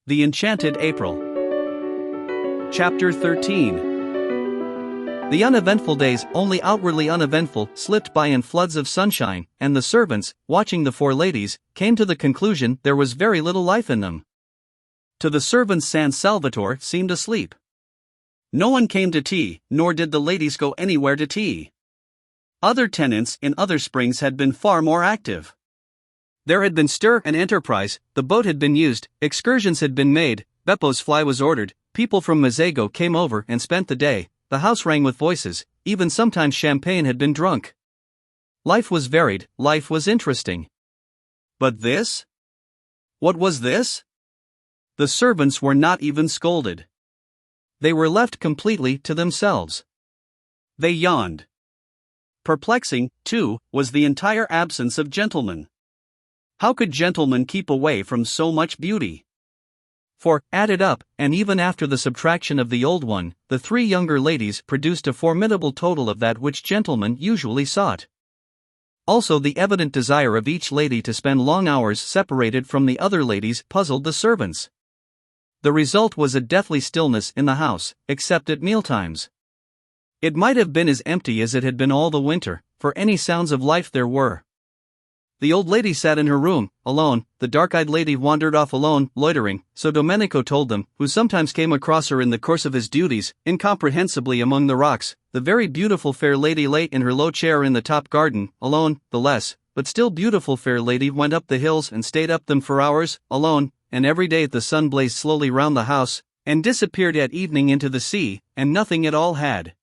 The Enchanted April. Chapter 13. The uneventful days, only outwardly uneventful, slipped by in floods of sunshine, and the servants, watching the four ladies, came to the conclusion there was very little life in them. To the servants San Salvatore seemed asleep. No one came to tea, nor did the ladies go anywhere to tea. Other tenants in other springs had been far more active. There had been stir and enterprise, the boat had been used, excursions had been made, Beppo's fly was ordered, people from Mazego came over and spent the day, the house rang with voices, even sometimes champagne had been drunk. Life was varied, life was interesting. But this? What was this? The servants were not even scolded. They were left completely to themselves. They yawned. Perplexing, too, was the entire absence of gentlemen. How could gentlemen keep away from so much beauty? For, added up, and even after the subtraction of the old one, the three younger ladies produced a formidable total of that which gentlemen usually sought. Also, the evident desire of each lady to spend long hours separated from the other ladies puzzled the servants. The result was a deathly stillness in the house, except at mealtimes. It might have been as empty as it had been all the winter, for any sounds of life there were. The old lady sat in her room, alone, the dark-eyed lady wandered off alone, loitering, so Domenico told them, who sometimes came across her in the course of his duties, incomprehensibly among the rocks. The very beautiful fair lady lay in her low chair in the top garden, alone. The less, but still beautiful fair lady went up the hills and stayed up them for hours, alone, and every day the sun blazed slowly round the house, and disappeared at evening into the sea, and nothing at all had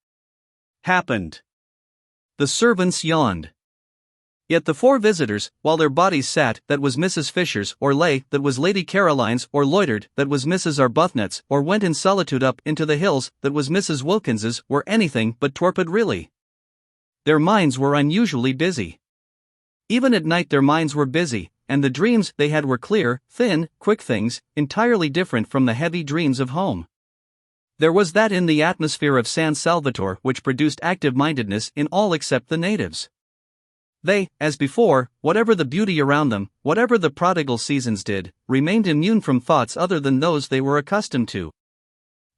happened. The servants yawned. Yet the four visitors, while their bodies sat, that was Mrs. Fisher's, or lay, that was Lady Caroline's, or loitered, that was Mrs. Arbuthnot's, or went in solitude up into the hills, that was Mrs. Wilkins's, were anything but torpid really. Their minds were unusually busy. Even at night their minds were busy, and the dreams they had were clear, thin, quick things, entirely different from the heavy dreams of home. There was that in the atmosphere of San Salvatore which produced active-mindedness in all except the natives. They, as before, whatever the beauty around them, whatever the prodigal seasons did, remained immune from thoughts other than those they were accustomed to.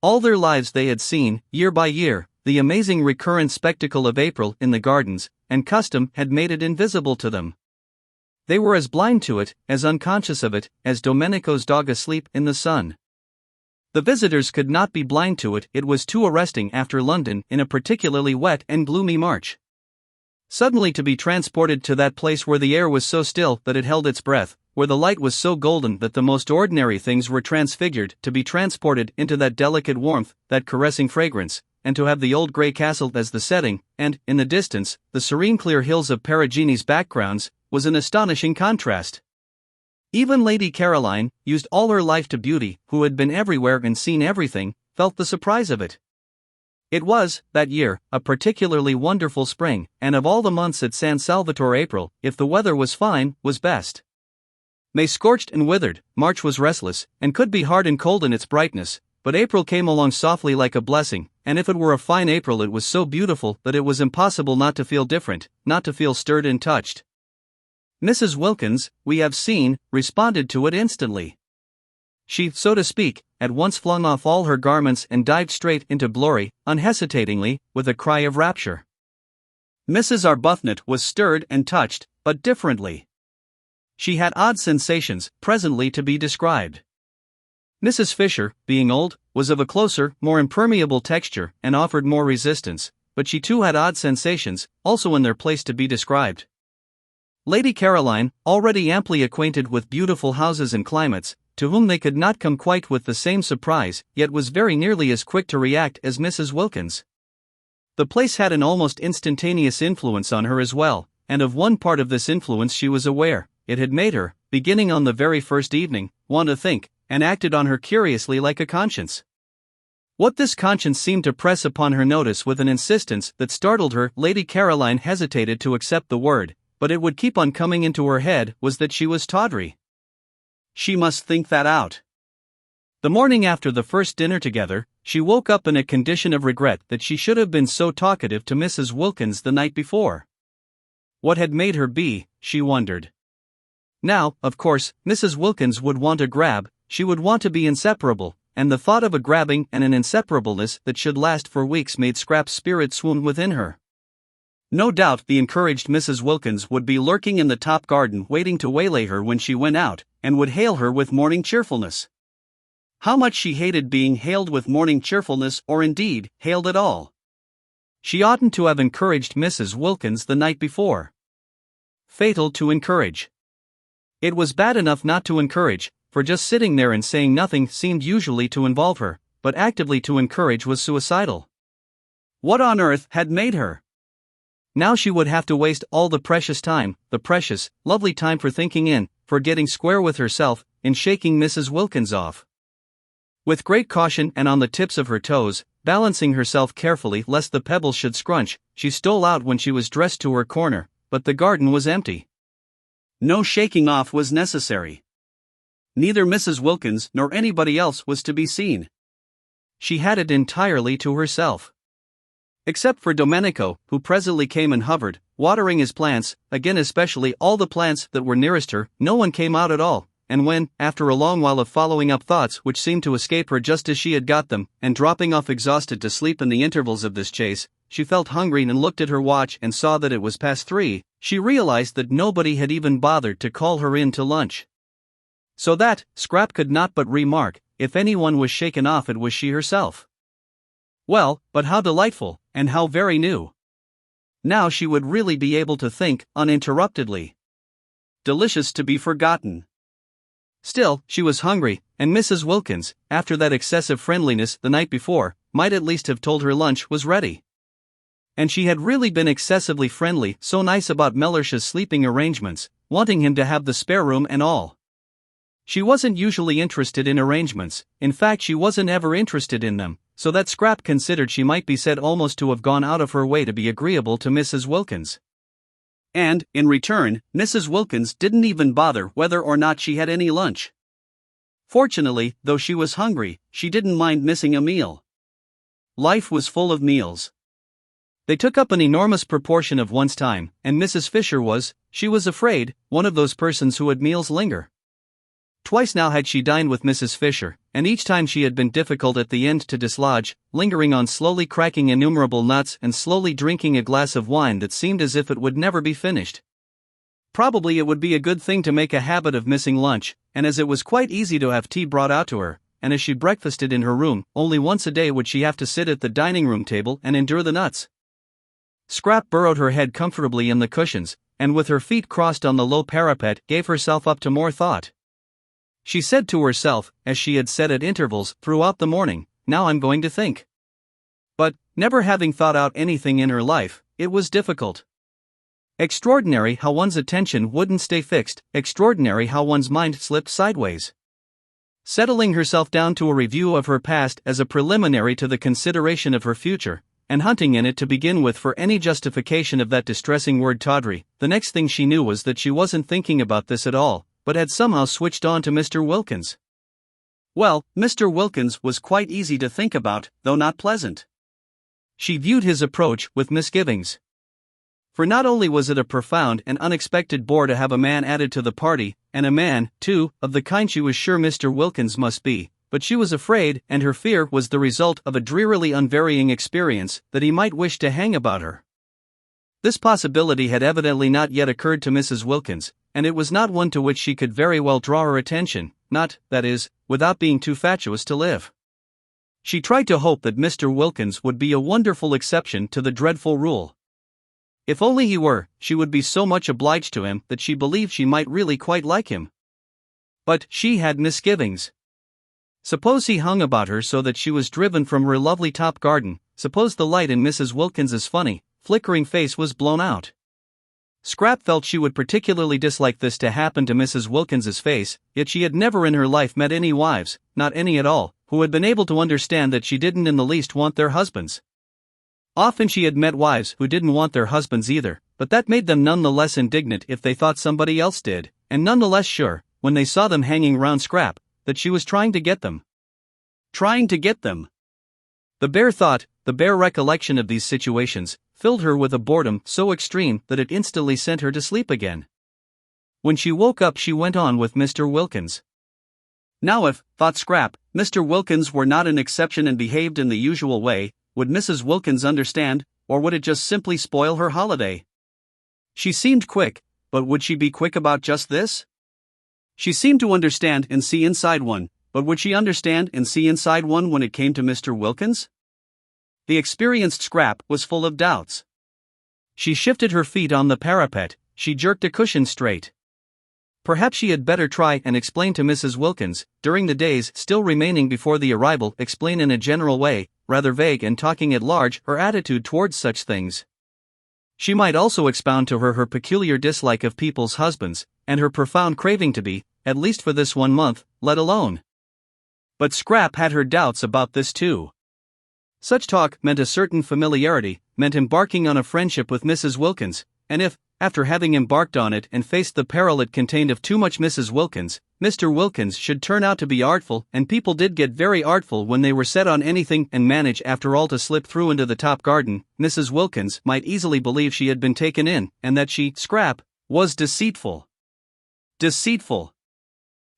All their lives they had seen, year by year, the amazing recurrent spectacle of April in the gardens, and custom had made it invisible to them. They were as blind to it, as unconscious of it, as Domenico's dog asleep in the sun. The visitors could not be blind to it, it was too arresting after London in a particularly wet and gloomy March. Suddenly to be transported to that place where the air was so still that it held its breath, where the light was so golden that the most ordinary things were transfigured, to be transported into that delicate warmth, that caressing fragrance, and to have the old grey castle as the setting, and, in the distance, the serene clear hills of Perugini's backgrounds, was an astonishing contrast. Even Lady Caroline, used all her life to beauty, who had been everywhere and seen everything, felt the surprise of it. It was, that year, a particularly wonderful spring, and of all the months at San Salvatore April, if the weather was fine, was best. May scorched and withered, March was restless, and could be hard and cold in its brightness, but April came along softly like a blessing, and if it were a fine April it was so beautiful that it was impossible not to feel different, not to feel stirred and touched. Mrs. Wilkins, we have seen, responded to it instantly. She, so to speak, at once flung off all her garments and dived straight into glory, unhesitatingly, with a cry of rapture. Mrs. Arbuthnot was stirred and touched, but differently. She had odd sensations, presently to be described. Mrs. Fisher, being old, was of a closer, more impermeable texture, and offered more resistance, but she too had odd sensations, also in their place to be described. Lady Caroline, already amply acquainted with beautiful houses and climates, to whom they could not come quite with the same surprise, yet was very nearly as quick to react as Mrs. Wilkins. The place had an almost instantaneous influence on her as well, and of one part of this influence she was aware. It had made her, beginning on the very first evening, want to think, and acted on her curiously like a conscience. What this conscience seemed to press upon her notice with an insistence that startled her, Lady Caroline hesitated to accept the word, but it would keep on coming into her head, was that she was tawdry. She must think that out. The morning after the first dinner together, she woke up in a condition of regret that she should have been so talkative to Mrs. Wilkins the night before. What had made her be, she wondered. Now, of course, Mrs. Wilkins would want a grab, she would want to be inseparable, and the thought of a grabbing and an inseparableness that should last for weeks made Scrap's spirit swoon within her. No doubt the encouraged Mrs. Wilkins would be lurking in the top garden waiting to waylay her when she went out, and would hail her with morning cheerfulness. How much she hated being hailed with morning cheerfulness, or indeed, hailed at all. She oughtn't to have encouraged Mrs. Wilkins the night before. Fatal to encourage. It was bad enough not to encourage, for just sitting there and saying nothing seemed usually to involve her, but actively to encourage was suicidal. What on earth had made her? Now she would have to waste all the precious time, the precious, lovely time for thinking for getting square with herself, in shaking Mrs. Wilkins off. With great caution and on the tips of her toes, balancing herself carefully lest the pebbles should scrunch, she stole out when she was dressed to her corner, but the garden was empty. No shaking off was necessary. Neither Mrs. Wilkins nor anybody else was to be seen. She had it entirely to herself. Except for Domenico, who presently came and hovered, watering his plants, again especially all the plants that were nearest her, no one came out at all, and when, after a long while of following up thoughts which seemed to escape her just as she had got them, and dropping off exhausted to sleep in the intervals of this chase, she felt hungry and looked at her watch and saw that it was past 3, she realized that nobody had even bothered to call her in to lunch. So that, Scrap could not but remark, if anyone was shaken off it was she herself. Well, but how delightful, and how very new. Now she would really be able to think uninterruptedly. Delicious to be forgotten. Still, she was hungry, and Mrs. Wilkins, after that excessive friendliness the night before, might at least have told her lunch was ready. And she had really been excessively friendly, so nice about Mellish's sleeping arrangements, wanting him to have the spare room and all. She wasn't usually interested in arrangements, in fact she wasn't ever interested in them, so that Scrap considered she might be said almost to have gone out of her way to be agreeable to Mrs. Wilkins. And, in return, Mrs. Wilkins didn't even bother whether or not she had any lunch. Fortunately, though she was hungry, she didn't mind missing a meal. Life was full of meals. They took up an enormous proportion of one's time, and Mrs. Fisher was, she was afraid, one of those persons who had meals linger. Twice now had she dined with Mrs. Fisher, and each time she had been difficult at the end to dislodge, lingering on slowly cracking innumerable nuts and slowly drinking a glass of wine that seemed as if it would never be finished. Probably it would be a good thing to make a habit of missing lunch, and as it was quite easy to have tea brought out to her, and as she breakfasted in her room, only once a day would she have to sit at the dining room table and endure the nuts. Scrap burrowed her head comfortably in the cushions, and with her feet crossed on the low parapet gave herself up to more thought. She said to herself, as she had said at intervals throughout the morning, now I'm going to think. But, never having thought out anything in her life, it was difficult. Extraordinary how one's attention wouldn't stay fixed, extraordinary how one's mind slipped sideways. Settling herself down to a review of her past as a preliminary to the consideration of her future, and hunting in it to begin with for any justification of that distressing word tawdry, the next thing she knew was that she wasn't thinking about this at all, but had somehow switched on to Mr. Wilkins. Well, Mr. Wilkins was quite easy to think about, though not pleasant. She viewed his approach with misgivings. For not only was it a profound and unexpected bore to have a man added to the party, and a man, too, of the kind she was sure Mr. Wilkins must be, but she was afraid, and her fear was the result of a drearily unvarying experience, that he might wish to hang about her. This possibility had evidently not yet occurred to Mrs. Wilkins, and it was not one to which she could very well draw her attention, not, that is, without being too fatuous to live. She tried to hope that Mr. Wilkins would be a wonderful exception to the dreadful rule. If only he were, she would be so much obliged to him that she believed she might really quite like him. But she had misgivings. Suppose he hung about her so that she was driven from her lovely top garden, suppose the light in Mrs. Wilkins's funny, flickering face was blown out. Scrap felt she would particularly dislike this to happen to Mrs. Wilkins's face, yet she had never in her life met any wives, not any at all, who had been able to understand that she didn't in the least want their husbands. Often she had met wives who didn't want their husbands either, but that made them none the less indignant if they thought somebody else did, and none the less sure, when they saw them hanging round Scrap, that she was trying to get them. Trying to get them. The bare thought, the bare recollection of these situations, filled her with a boredom so extreme that it instantly sent her to sleep again. When she woke up she went on with Mr. Wilkins. Now if, thought Scrap, Mr. Wilkins were not an exception and behaved in the usual way, would Mrs. Wilkins understand, or would it just simply spoil her holiday? She seemed quick, but would she be quick about just this? She seemed to understand and see inside one, but would she understand and see inside one when it came to Mr. Wilkins? The experienced Scrap was full of doubts. She shifted her feet on the parapet, she jerked a cushion straight. Perhaps she had better try and explain to Mrs. Wilkins, during the days still remaining before the arrival, explain in a general way, rather vague and talking at large, her attitude towards such things. She might also expound to her peculiar dislike of people's husbands, and her profound craving to be, at least for this 1 month, let alone. But Scrap had her doubts about this too. Such talk meant a certain familiarity, meant embarking on a friendship with Mrs. Wilkins, and if, after having embarked on it and faced the peril it contained of too much Mrs. Wilkins, Mr. Wilkins should turn out to be artful, and people did get very artful when they were set on anything and manage after all to slip through into the top garden, Mrs. Wilkins might easily believe she had been taken in, and that she, Scrap, was deceitful. Deceitful.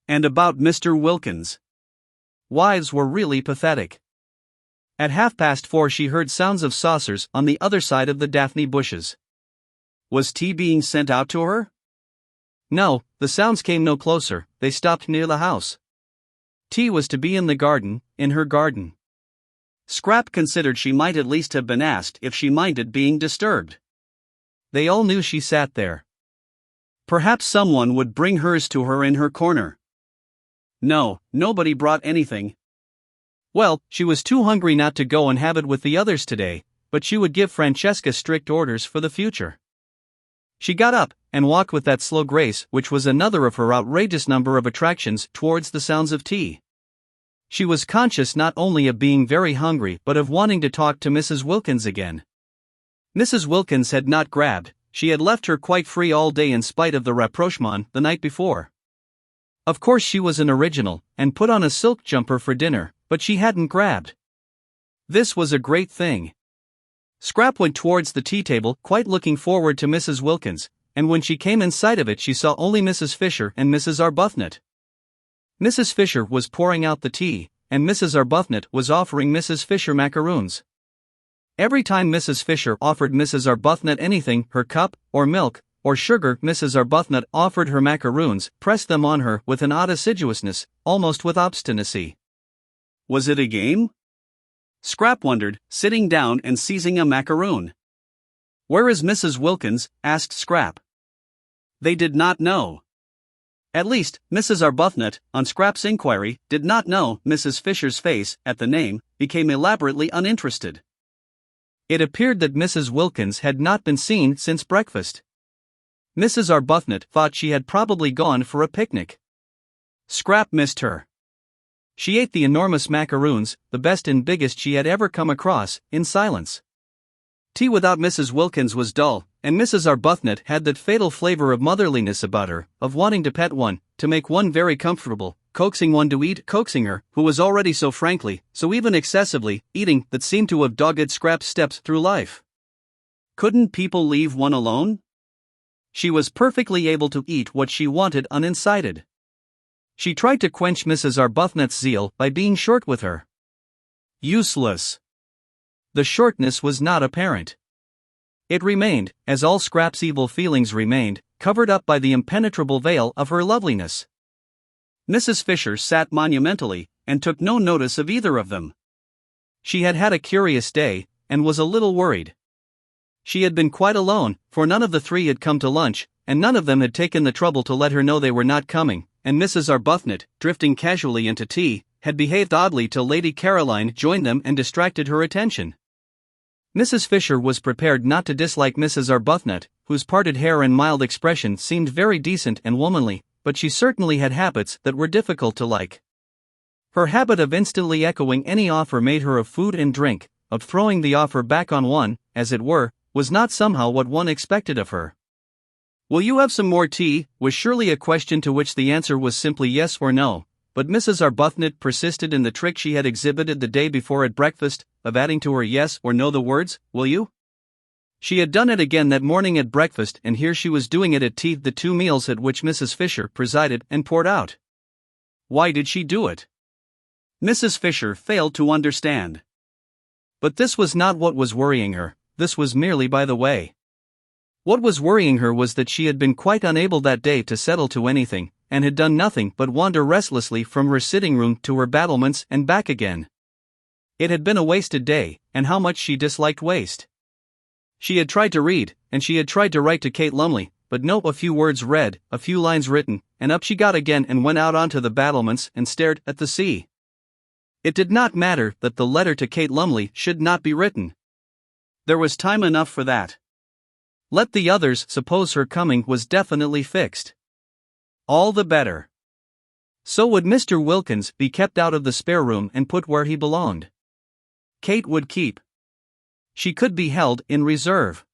And about Mr. Wilkins. Wives were really pathetic. At 4:30 she heard sounds of saucers on the other side of the daphne bushes. Was tea being sent out to her? No, the sounds came no closer, they stopped near the house. Tea was to be in the garden, in her garden. Scrap considered she might at least have been asked if she minded being disturbed. They all knew she sat there. Perhaps someone would bring hers to her in her corner. No, nobody brought anything. Well, she was too hungry not to go and have it with the others today, but she would give Francesca strict orders for the future. She got up and walked with that slow grace which was another of her outrageous number of attractions towards the sounds of tea. She was conscious not only of being very hungry but of wanting to talk to Mrs. Wilkins again. Mrs. Wilkins had not grabbed, she had left her quite free all day in spite of the rapprochement the night before. Of course she was an original, and put on a silk jumper for dinner, but she hadn't grabbed. This was a great thing. Scrap went towards the tea table, quite looking forward to Mrs. Wilkins, and when she came in sight of it she saw only Mrs. Fisher and Mrs. Arbuthnot. Mrs. Fisher was pouring out the tea, and Mrs. Arbuthnot was offering Mrs. Fisher macaroons. Every time Mrs. Fisher offered Mrs. Arbuthnot anything, her cup, or milk, or sugar, Mrs. Arbuthnot offered her macaroons, pressed them on her with an odd assiduousness, almost with obstinacy. Was it a game? Scrap wondered, sitting down and seizing a macaroon. Where is Mrs. Wilkins? Asked Scrap. They did not know. At least, Mrs. Arbuthnot, on Scrap's inquiry, did not know. Mrs. Fisher's face, at the name, became elaborately uninterested. It appeared that Mrs. Wilkins had not been seen since breakfast. Mrs. Arbuthnot thought she had probably gone for a picnic. Scrap missed her. She ate the enormous macaroons, the best and biggest she had ever come across, in silence. Tea without Mrs. Wilkins was dull, and Mrs. Arbuthnot had that fatal flavor of motherliness about her, of wanting to pet one, to make one very comfortable, coaxing one to eat, coaxing her, who was already so frankly, so even excessively, eating, that seemed to have dogged Scrap's steps through life. Couldn't people leave one alone? She was perfectly able to eat what she wanted unincited. She tried to quench Mrs. Arbuthnot's zeal by being short with her. Useless. The shortness was not apparent. It remained, as all Scrap's evil feelings remained, covered up by the impenetrable veil of her loveliness. Mrs. Fisher sat monumentally, and took no notice of either of them. She had had a curious day, and was a little worried. She had been quite alone, for none of the three had come to lunch, and none of them had taken the trouble to let her know they were not coming, and Mrs. Arbuthnot, drifting casually into tea, had behaved oddly till Lady Caroline joined them and distracted her attention. Mrs. Fisher was prepared not to dislike Mrs. Arbuthnot, whose parted hair and mild expression seemed very decent and womanly, but she certainly had habits that were difficult to like. Her habit of instantly echoing any offer made her of food and drink, of throwing the offer back on one, as it were, was not somehow what one expected of her. "Will you have some more tea?" was surely a question to which the answer was simply yes or no, but Mrs. Arbuthnot persisted in the trick she had exhibited the day before at breakfast, of adding to her yes or no the words, "Will you?" She had done it again that morning at breakfast, and here she was doing it at tea, the two meals at which Mrs. Fisher presided and poured out. Why did she do it? Mrs. Fisher failed to understand. But this was not what was worrying her, this was merely by the way. What was worrying her was that she had been quite unable that day to settle to anything, and had done nothing but wander restlessly from her sitting room to her battlements and back again. It had been a wasted day, and how much she disliked waste. She had tried to read, and she had tried to write to Kate Lumley, but no, a few words read, a few lines written, and up she got again and went out onto the battlements and stared at the sea. It did not matter that the letter to Kate Lumley should not be written. There was time enough for that. Let the others suppose her coming was definitely fixed. All the better. So would Mr. Wilkins be kept out of the spare room and put where he belonged. Kate would keep. She could be held in reserve.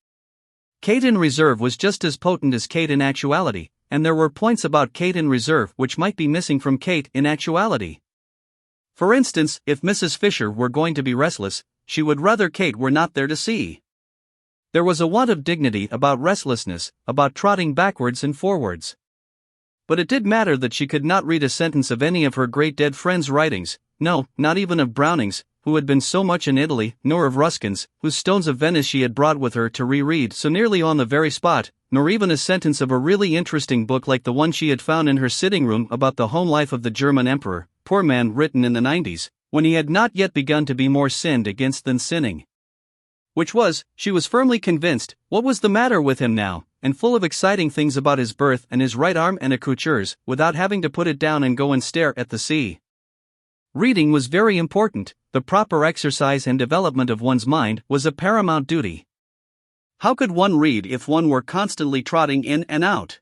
Kate in reserve was just as potent as Kate in actuality, and there were points about Kate in reserve which might be missing from Kate in actuality. For instance, if Mrs. Fisher were going to be restless, she would rather Kate were not there to see. There was a want of dignity about restlessness, about trotting backwards and forwards. But it did matter that she could not read a sentence of any of her great dead friends' writings, no, not even of Browning's, who had been so much in Italy, nor of Ruskin's, whose Stones of Venice she had brought with her to reread so nearly on the very spot, nor even a sentence of a really interesting book like the one she had found in her sitting room about the home life of the German emperor, poor man, written in the 90s, when he had not yet begun to be more sinned against than sinning. Which was, she was firmly convinced, what was the matter with him now, and full of exciting things about his birth and his right arm and accoutreurs, without having to put it down and go and stare at the sea. Reading was very important, the proper exercise and development of one's mind was a paramount duty. How could one read if one were constantly trotting in and out?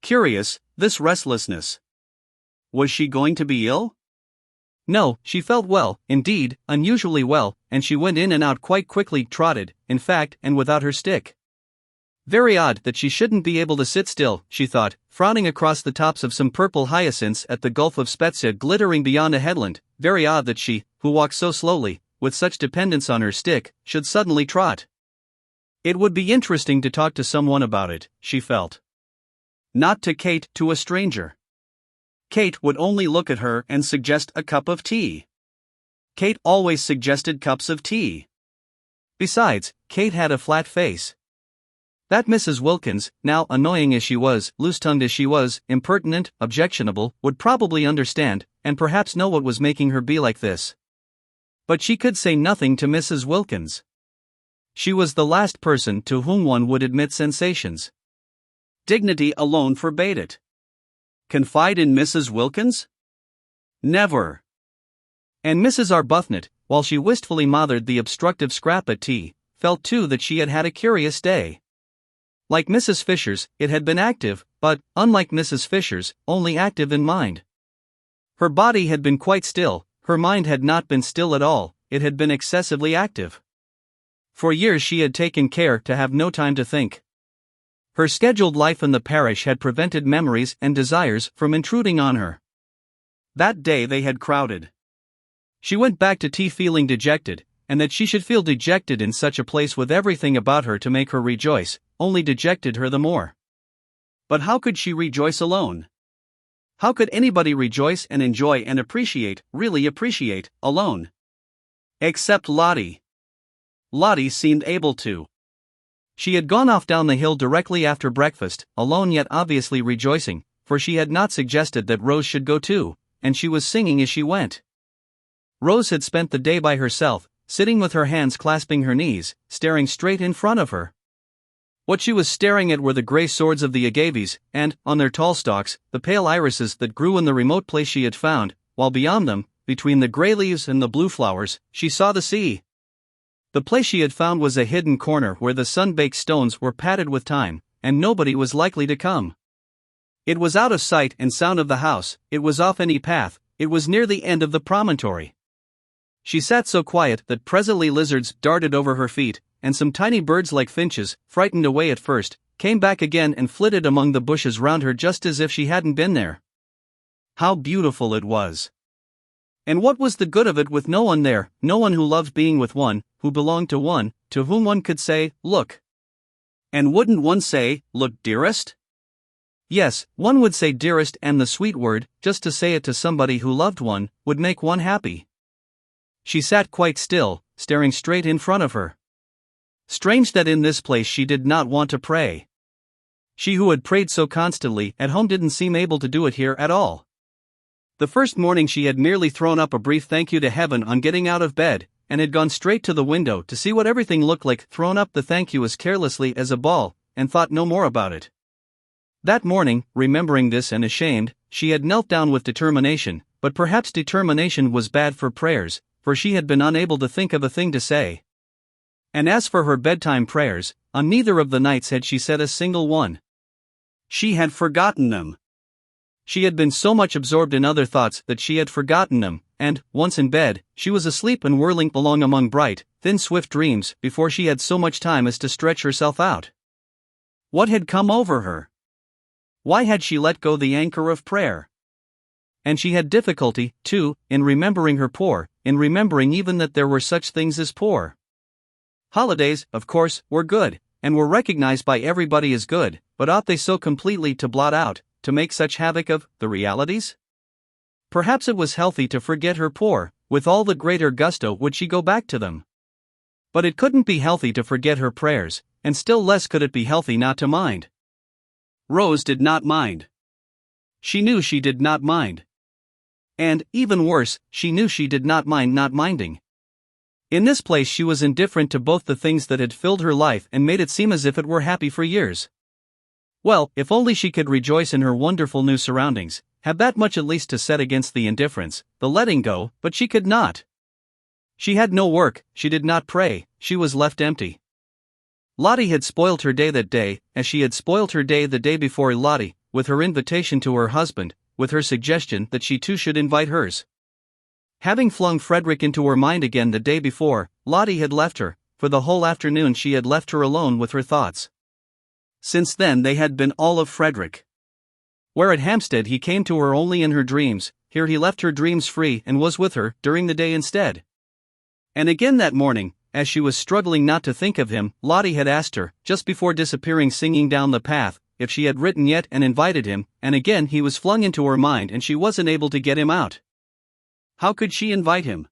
Curious, this restlessness. Was she going to be ill? No, she felt well, indeed, unusually well, and she went in and out quite quickly, trotted, in fact, and without her stick. Very odd that she shouldn't be able to sit still, she thought, frowning across the tops of some purple hyacinths at the Gulf of Spezia glittering beyond a headland. Very odd that she, who walked so slowly, with such dependence on her stick, should suddenly trot. It would be interesting to talk to someone about it, she felt. Not to Kate, to a stranger. Kate would only look at her and suggest a cup of tea. Kate always suggested cups of tea. Besides, Kate had a flat face. That Mrs. Wilkins, now annoying as she was, loose-tongued as she was, impertinent, objectionable, would probably understand, and perhaps know what was making her be like this. But she could say nothing to Mrs. Wilkins. She was the last person to whom one would admit sensations. Dignity alone forbade it. Confide in Mrs. Wilkins? Never. And Mrs. Arbuthnot, while she wistfully mothered the obstructive scrap at tea, felt too that she had had a curious day. Like Mrs. Fisher's, it had been active, but, unlike Mrs. Fisher's, only active in mind. Her body had been quite still, her mind had not been still at all, it had been excessively active. For years she had taken care to have no time to think. Her scheduled life in the parish had prevented memories and desires from intruding on her. That day they had crowded. She went back to tea feeling dejected, and that she should feel dejected in such a place with everything about her to make her rejoice, only dejected her the more. But how could she rejoice alone? How could anybody rejoice and enjoy and appreciate, really appreciate, alone? Except Lottie. Lottie seemed able to. She had gone off down the hill directly after breakfast, alone yet obviously rejoicing, for she had not suggested that Rose should go too, and she was singing as she went. Rose had spent the day by herself, sitting with her hands clasping her knees, staring straight in front of her. What she was staring at were the grey swords of the agaves, and, on their tall stalks, the pale irises that grew in the remote place she had found, while beyond them, between the grey leaves and the blue flowers, she saw the sea. The place she had found was a hidden corner where the sun-baked stones were padded with time, and nobody was likely to come. It was out of sight and sound of the house, it was off any path, it was near the end of the promontory. She sat so quiet that presently lizards darted over her feet, and some tiny birds like finches, frightened away at first, came back again and flitted among the bushes round her just as if she hadn't been there. How beautiful it was! And what was the good of it with no one there, no one who loved being with one, who belonged to one, to whom one could say, "Look." And wouldn't one say, "Look, dearest"? Yes, one would say dearest, and the sweet word, just to say it to somebody who loved one, would make one happy. She sat quite still, staring straight in front of her. Strange that in this place she did not want to pray. She who had prayed so constantly at home didn't seem able to do it here at all. The first morning she had merely thrown up a brief thank you to heaven on getting out of bed, and had gone straight to the window to see what everything looked like, thrown up the thank you as carelessly as a ball, and thought no more about it. That morning, remembering this and ashamed, she had knelt down with determination, but perhaps determination was bad for prayers, for she had been unable to think of a thing to say. And as for her bedtime prayers, on neither of the nights had she said a single one. She had forgotten them. She had been so much absorbed in other thoughts that she had forgotten them, and, once in bed, she was asleep and whirling along among bright, thin swift dreams before she had so much time as to stretch herself out. What had come over her? Why had she let go the anchor of prayer? And she had difficulty, too, in remembering her poor, in remembering even that there were such things as poor. Holidays, of course, were good, and were recognized by everybody as good, but ought they so completely to blot out, to make such havoc of, the realities? Perhaps it was healthy to forget her poor, with all the greater gusto would she go back to them. But it couldn't be healthy to forget her prayers, and still less could it be healthy not to mind. Rose did not mind. She knew she did not mind. And, even worse, she knew she did not mind not minding. In this place she was indifferent to both the things that had filled her life and made it seem as if it were happy for years. Well, if only she could rejoice in her wonderful new surroundings, have that much at least to set against the indifference, the letting go, but she could not. She had no work, she did not pray, she was left empty. Lottie had spoilt her day that day, as she had spoilt her day the day before. Lottie, with her invitation to her husband, with her suggestion that she too should invite hers. Having flung Frederick into her mind again the day before, Lottie had left her. For the whole afternoon she had left her alone with her thoughts. Since then they had been all of Frederick. Where at Hampstead he came to her only in her dreams, here he left her dreams free and was with her during the day instead. And again that morning, as she was struggling not to think of him, Lottie had asked her, just before disappearing singing down the path, if she had written yet and invited him, and again he was flung into her mind and she wasn't able to get him out. How could she invite him?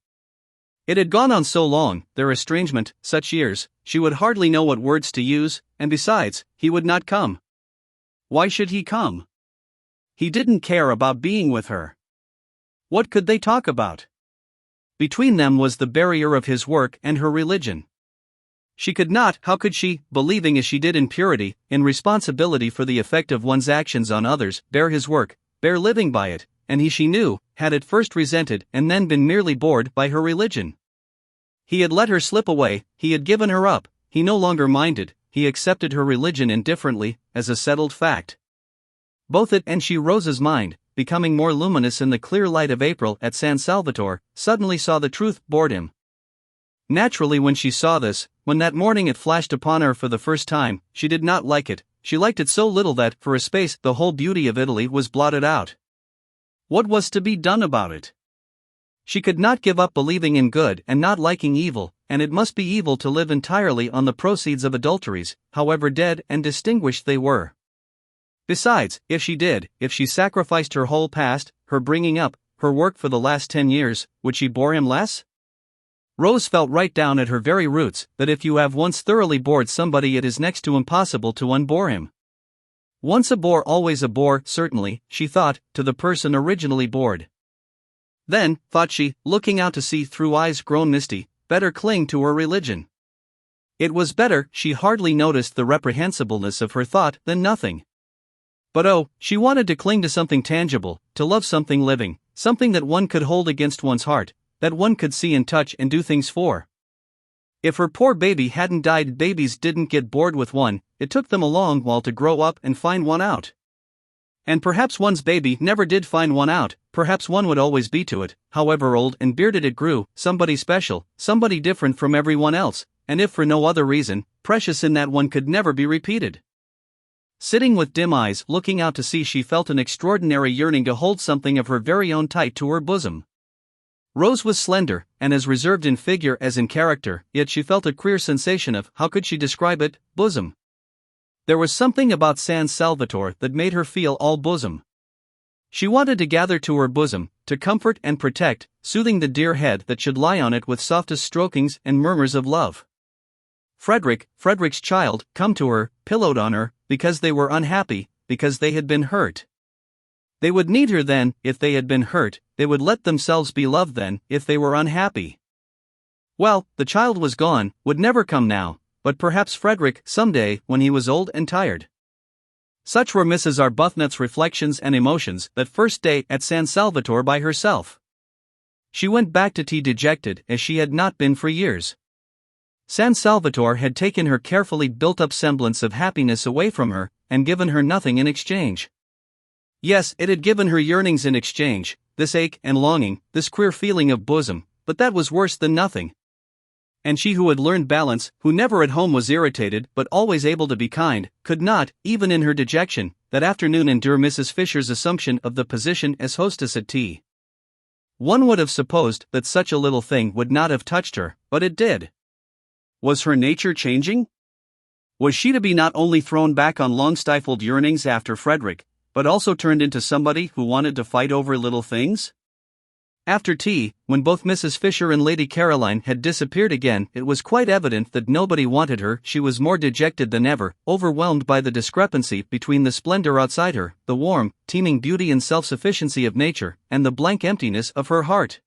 It had gone on so long, their estrangement, such years, she would hardly know what words to use, and besides, he would not come. Why should he come? He didn't care about being with her. What could they talk about? Between them was the barrier of his work and her religion. She could not, how could she, believing as she did in purity, in responsibility for the effect of one's actions on others, bear his work, bear living by it, and he, she knew, had at first resented and then been merely bored by her religion. He had let her slip away, he had given her up, he no longer minded, he accepted her religion indifferently, as a settled fact. Both it and she, Rose's mind, becoming more luminous in the clear light of April at San Salvatore, suddenly saw the truth bored him. Naturally, when she saw this, when that morning it flashed upon her for the first time, she did not like it. She liked it so little that, for a space, the whole beauty of Italy was blotted out. What was to be done about it? She could not give up believing in good and not liking evil, and it must be evil to live entirely on the proceeds of adulteries, however dead and distinguished they were. Besides, if she did, if she sacrificed her whole past, her bringing up, her work for the last 10 years, would she bore him less? Rose felt right down at her very roots that if you have once thoroughly bored somebody it is next to impossible to unbore him. Once a bore always a bore, certainly, she thought, to the person originally bored. Then, thought she, looking out to sea through eyes grown misty, better cling to her religion. It was better, she hardly noticed the reprehensibleness of her thought, than nothing. But oh, she wanted to cling to something tangible, to love something living, something that one could hold against one's heart, that one could see and touch and do things for. If her poor baby hadn't died, babies didn't get bored with one, it took them a long while to grow up and find one out. And perhaps one's baby never did find one out, perhaps one would always be to it, however old and bearded it grew, somebody special, somebody different from everyone else, and if for no other reason, precious in that one could never be repeated. Sitting with dim eyes looking out to sea, she felt an extraordinary yearning to hold something of her very own tight to her bosom. Rose was slender, and as reserved in figure as in character, yet she felt a queer sensation of, how could she describe it, bosom. There was something about San Salvatore that made her feel all bosom. She wanted to gather to her bosom, to comfort and protect, soothing the dear head that should lie on it with softest strokings and murmurs of love. Frederick's child, come to her, pillowed on her, because they were unhappy, because they had been hurt. They would need her then, if they had been hurt, they would let themselves be loved then, if they were unhappy. Well, the child was gone, would never come now, but perhaps Frederick, someday, when he was old and tired. Such were Mrs. Arbuthnot's reflections and emotions that first day at San Salvatore by herself. She went back to tea dejected as she had not been for years. San Salvatore had taken her carefully built-up semblance of happiness away from her, and given her nothing in exchange. Yes, it had given her yearnings in exchange, this ache and longing, this queer feeling of bosom, but that was worse than nothing. And she who had learned balance, who never at home was irritated but always able to be kind, could not, even in her dejection, that afternoon endure Mrs. Fisher's assumption of the position as hostess at tea. One would have supposed that such a little thing would not have touched her, but it did. Was her nature changing? Was she to be not only thrown back on long-stifled yearnings after Frederick, but also turned into somebody who wanted to fight over little things? After tea, when both Mrs. Fisher and Lady Caroline had disappeared again, it was quite evident that nobody wanted her. She was more dejected than ever, overwhelmed by the discrepancy between the splendor outside her, the warm, teeming beauty and self-sufficiency of nature, and the blank emptiness of her heart.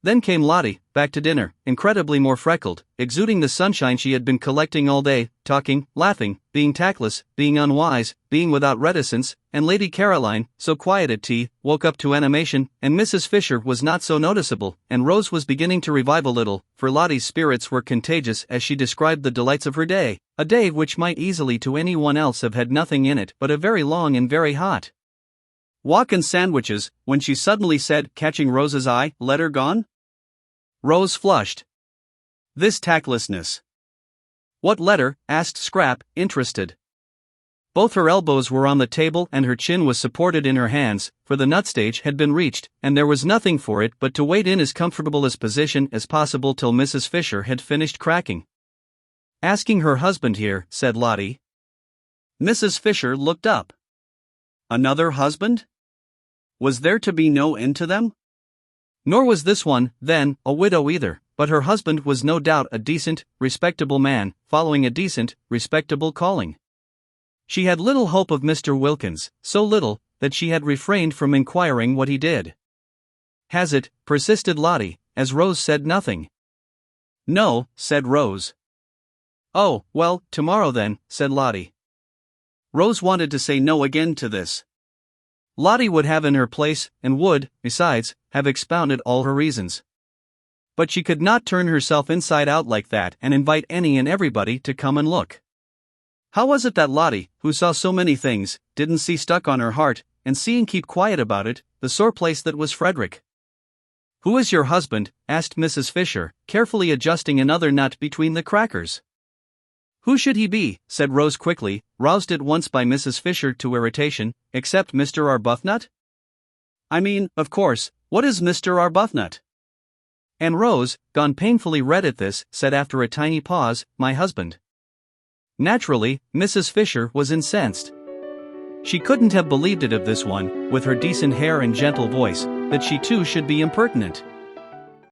Then came Lottie, back to dinner, incredibly more freckled, exuding the sunshine she had been collecting all day, talking, laughing, being tactless, being unwise, being without reticence, and Lady Caroline, so quiet at tea, woke up to animation, and Mrs. Fisher was not so noticeable, and Rose was beginning to revive a little, for Lottie's spirits were contagious as she described the delights of her day, a day which might easily to anyone else have had nothing in it but a very long and very hot walk and sandwiches, when she suddenly said, catching Rose's eye, "Letter gone?" Rose flushed. This tactlessness. "What letter?" asked Scrap, interested. Both her elbows were on the table and her chin was supported in her hands, for the nut stage had been reached, and there was nothing for it but to wait in as comfortable a position as possible till Mrs. Fisher had finished cracking. "Asking her husband here," said Lottie. Mrs. Fisher looked up. Another husband? Was there to be no end to them? Nor was this one, then, a widow either, but her husband was no doubt a decent, respectable man, following a decent, respectable calling. She had little hope of Mr. Wilkins, so little, that she had refrained from inquiring what he did. "Has it?" persisted Lottie, as Rose said nothing. "No," said Rose. "Oh, well, tomorrow then," said Lottie. Rose wanted to say no again to this. Lottie would have in her place, and would, besides, have expounded all her reasons. But she could not turn herself inside out like that and invite any and everybody to come and look. How was it that Lottie, who saw so many things, didn't see stuck on her heart, and see and keep quiet about it, the sore place that was Frederick? "Who is your husband?" asked Mrs. Fisher, carefully adjusting another nut between the crackers. "Who should he be?" said Rose quickly, roused at once by Mrs. Fisher to irritation, "except Mr. Arbuthnot? I mean, of course, what is Mr. Arbuthnot?" And Rose, gone painfully red at this, said after a tiny pause, "My husband." Naturally, Mrs. Fisher was incensed. She couldn't have believed it of this one, with her decent hair and gentle voice, that she too should be impertinent.